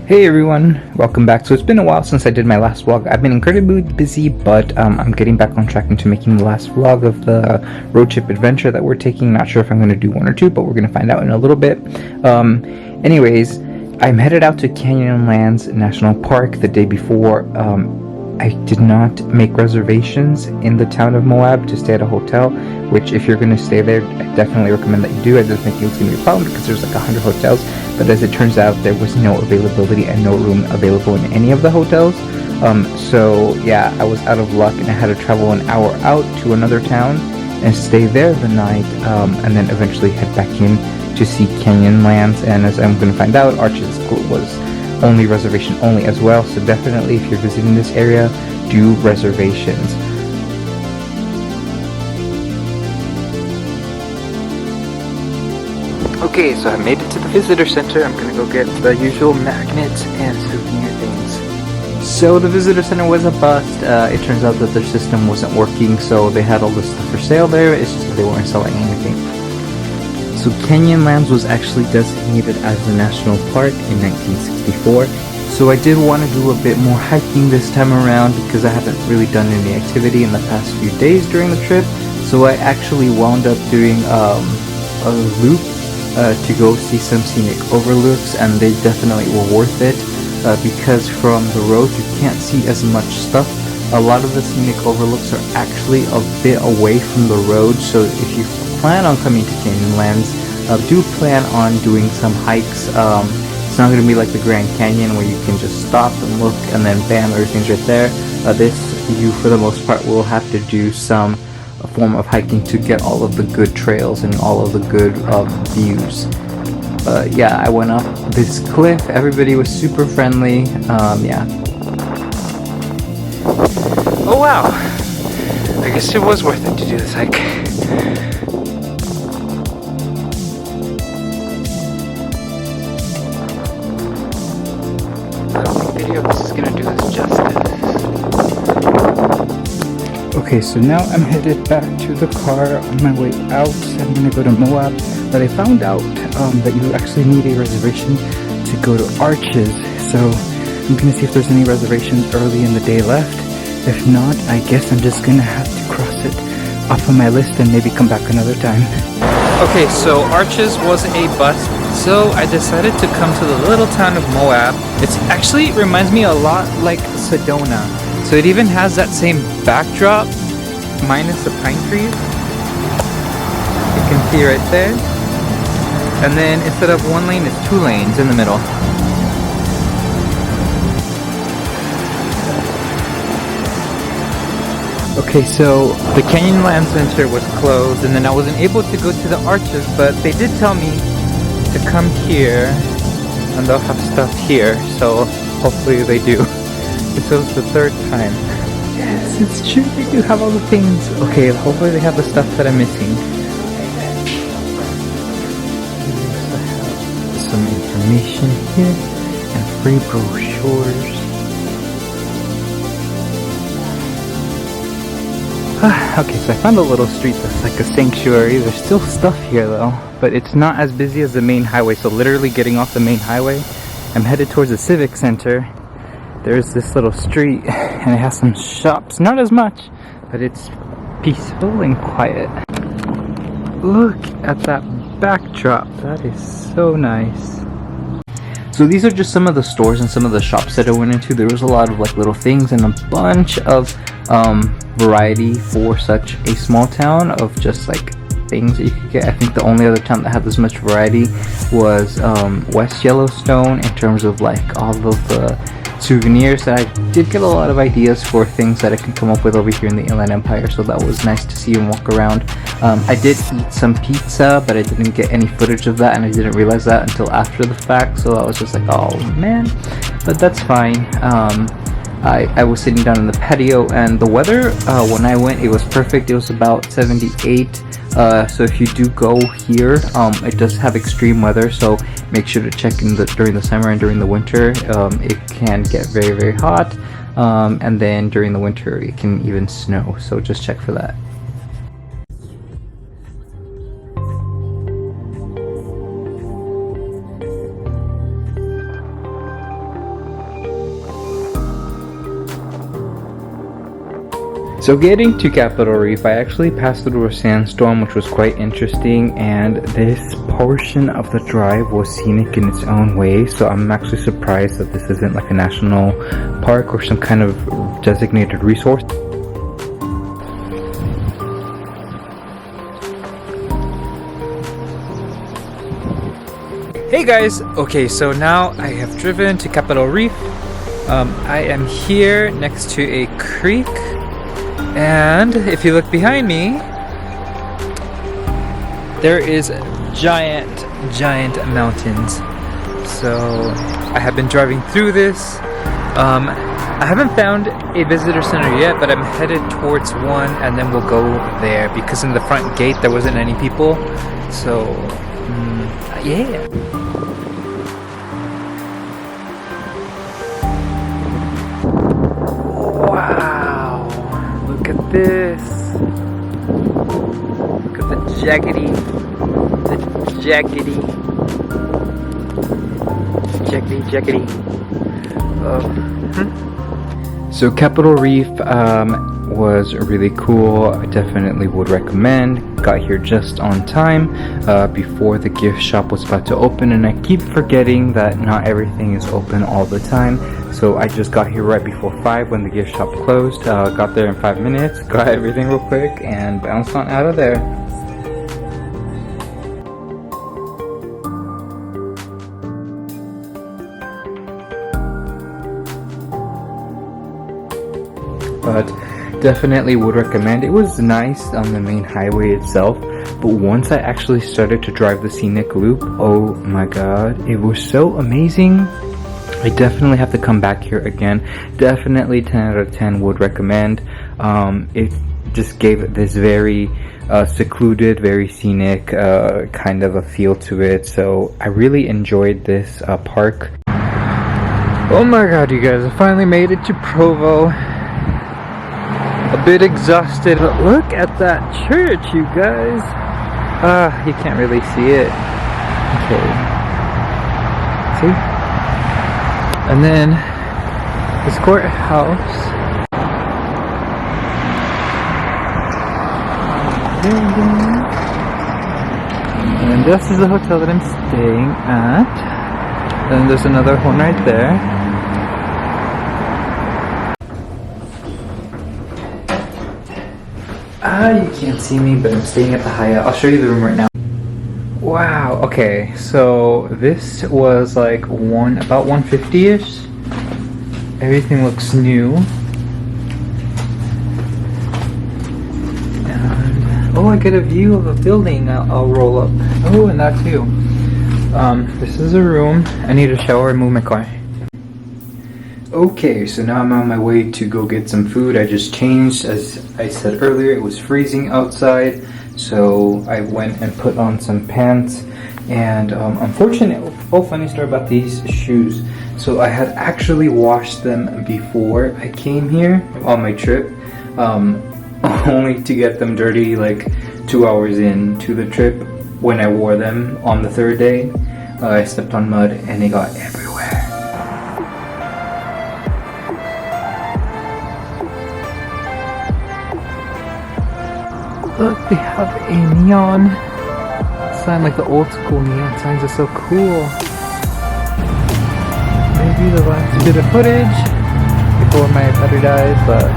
Hey everyone, welcome back. So it's been a while since I did my last vlog. I've been incredibly busy, but I'm getting back on track into making the last vlog of the road trip adventure that we're taking. Not sure if I'm going to do one or two, but we're going to find out in a little bit. Anyways, I'm headed out to Canyonlands National Park the day before. I did not make reservations in the town of Moab to stay at a hotel, which if you're going to stay there, I definitely recommend that you do. I didn't think it was going to be a problem because there's like 100 hotels, but as it turns out, there was no availability and no room available in any of the hotels. So yeah, I was out of luck and I had to travel an hour out to another town and stay there the night, and then eventually head back in to see Canyonlands. And as I'm going to find out, Arches was only reservation only as well, so definitely if you're visiting this area, do reservations. Okay, so I made it to the visitor center. I'm gonna go get the usual magnets and souvenir things. So the visitor center was a bust. It turns out that their system wasn't working, so they had all this stuff for sale there. It's just that they weren't selling anything. So Canyonlands was actually designated as a national park in 1964. So I did want to do a bit more hiking this time around because I haven't really done any activity in the past few days during the trip. So I actually wound up doing a loop to go see some scenic overlooks, and they definitely were worth it because from the road you can't see as much stuff. A lot of the scenic overlooks are actually a bit away from the road, so if you plan on coming to Canyonlands, do plan on doing some hikes. It's not going to be like the Grand Canyon where you can just stop and look and then bam, everything's right there. You for the most part will have to do some form of hiking to get all of the good trails and all of the good views. Yeah, I went up this cliff. Everybody was super friendly. Yeah. Oh wow, I guess it was worth it to do this hike. I don't think video of this is gonna do this justice. Okay, so now I'm headed back to the car on my way out. I'm gonna go to Moab, but I found out that you actually need a reservation to go to Arches. So I'm gonna see if there's any reservations early in the day left. If not, I guess I'm just gonna have to cross it off of my list and maybe come back another time. Okay, so Arches was a bust, so I decided to come to the little town of Moab. It reminds me a lot like Sedona. So it even has that same backdrop, minus the pine trees. You can see right there. And then instead of one lane, it's two lanes in the middle. Okay, so the Canyonlands Center was closed, and then I wasn't able to go to the Arches, but they did tell me to come here, and they'll have stuff here, so hopefully they do. This was the third time. Yes, it's true, they do have all the things. Okay, hopefully they have the stuff that I'm missing. Some information here, and free brochures. Okay, so I found a little street that's like a sanctuary. There's still stuff here though, but it's not as busy as the main highway. So literally getting off the main highway, I'm headed towards the Civic Center. There's this little street and it has some shops, not as much, but it's peaceful and quiet. Look at that backdrop, that is so nice. So these are just some of the stores and some of the shops that I went into. There was a lot of like little things and a bunch of variety for such a small town of just like things that you could get. I think the only other town that had this much variety was West Yellowstone in terms of like all of the souvenirs. That I did get a lot of ideas for things that I can come up with over here in the Inland Empire, so that was nice to see and walk around. I did eat some pizza, but I didn't get any footage of that, and I didn't realize that until after the fact, so I was just like, oh man, but that's fine. I was sitting down in the patio, and the weather when I went, it was perfect. It was about 78. So if you do go here, it does have extreme weather, so make sure to check in during the summer and during the winter. It can get very, very hot, and then during the winter it can even snow, so just check for that. So getting to Capitol Reef, I actually passed through a sandstorm, which was quite interesting, and this portion of the drive was scenic in its own way, so I'm actually surprised that this isn't like a national park or some kind of designated resource. Hey guys! Okay, so now I have driven to Capitol Reef. I am here next to a creek. And if you look behind me, there is giant mountains. So I have been driving through this. I haven't found a visitor center yet, but I'm headed towards one, and then we'll go there because in the front gate there wasn't any people. So yeah. Look at this. Look at the jaggedy. So Capitol Reef was really cool. I definitely would recommend. Got here just on time before the gift shop was about to open, and I keep forgetting that not everything is open all the time. So I just got here right before 5 when the gift shop closed. Got there in 5 minutes, got everything real quick, and bounced on out of there. But definitely would recommend. It was nice on the main highway itself, but once I actually started to drive the scenic loop, oh my god, it was so amazing. I definitely have to come back here again. Definitely 10 out of 10 would recommend. It just gave it this very secluded, very scenic kind of a feel to it. So I really enjoyed this park. Oh my god, you guys, I finally made it to Provo. A bit exhausted, but look at that church, you guys. You can't really see it. Okay. See? And then this courthouse. And this is the hotel that I'm staying at. Then there's another one right there. You can't see me, but I'm staying at the Hyatt. I'll show you the room right now. Wow, okay, so this was like about 150-ish. Everything looks new. And, oh, I get a view of a building. I'll roll up. Oh, and that too. This is a room. I need a shower and move my car. Okay, so now I'm on my way to go get some food. I just changed. As I said earlier, it was freezing outside, so I went and put on some pants. And unfortunately, funny story about these shoes. So I had actually washed them before I came here on my trip, only to get them dirty like 2 hours into the trip. When I wore them on the third day, I stepped on mud and it got everywhere. Look, they have a neon sign, like the old school neon signs are so cool. Maybe the last bit of footage before my battery dies, but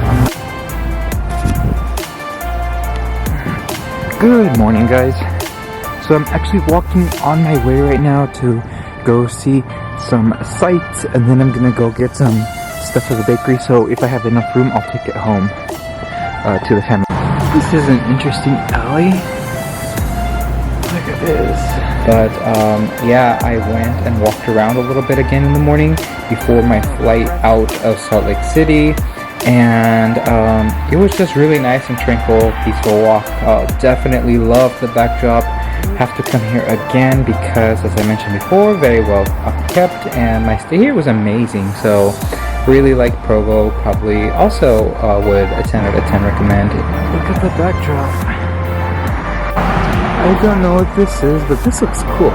Good morning, guys. So I'm actually walking on my way right now to go see some sights, and then I'm gonna go get some stuff for the bakery. So if I have enough room, I'll take it home to the family. This is an interesting alley. Look at this. But yeah, I went and walked around a little bit again in the morning before my flight out of Salt Lake City, and it was just really nice and tranquil, peaceful walk. Definitely love the backdrop. Have to come here again because, as I mentioned before, very well kept, and my stay here was amazing. So really like Provo. Probably also would a 10 out of 10 recommend. Look at the backdrop. I don't know what this is, but this looks cool.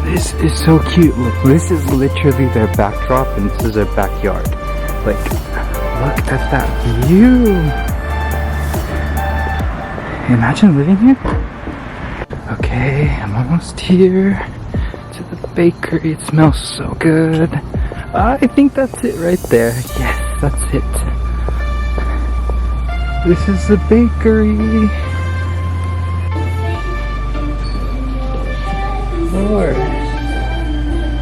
This is so cute. Look, this is literally their backdrop and this is their backyard. Like, look at that view. Imagine living here. Okay, I'm almost here to the bakery. It smells so good. I think that's it right there. Yes, that's it. This is the bakery. Lord.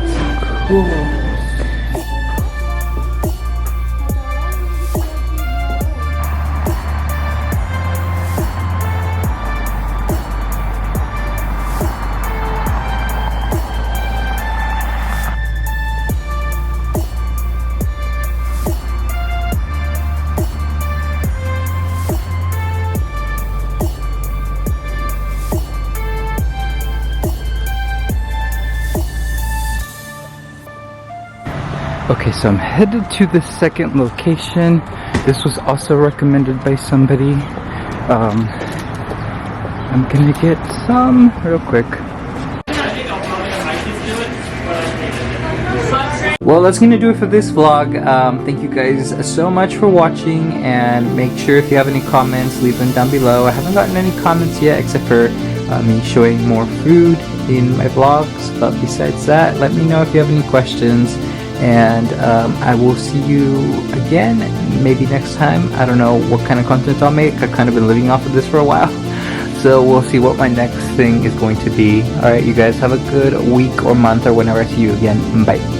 So cool. Okay, so I'm headed to the second location. This was also recommended by somebody. I'm gonna get some real quick. Well, that's gonna do it for this vlog. Thank you guys so much for watching, and make sure if you have any comments, leave them down below. I haven't gotten any comments yet except for me showing more food in my vlogs, but besides that, let me know if you have any questions. And I will see you again, maybe next time. I don't know what kind of content I'll make. I've kind of been living off of this for a while. So we'll see what my next thing is going to be. Alright, you guys have a good week or month or whenever I see you again. Bye.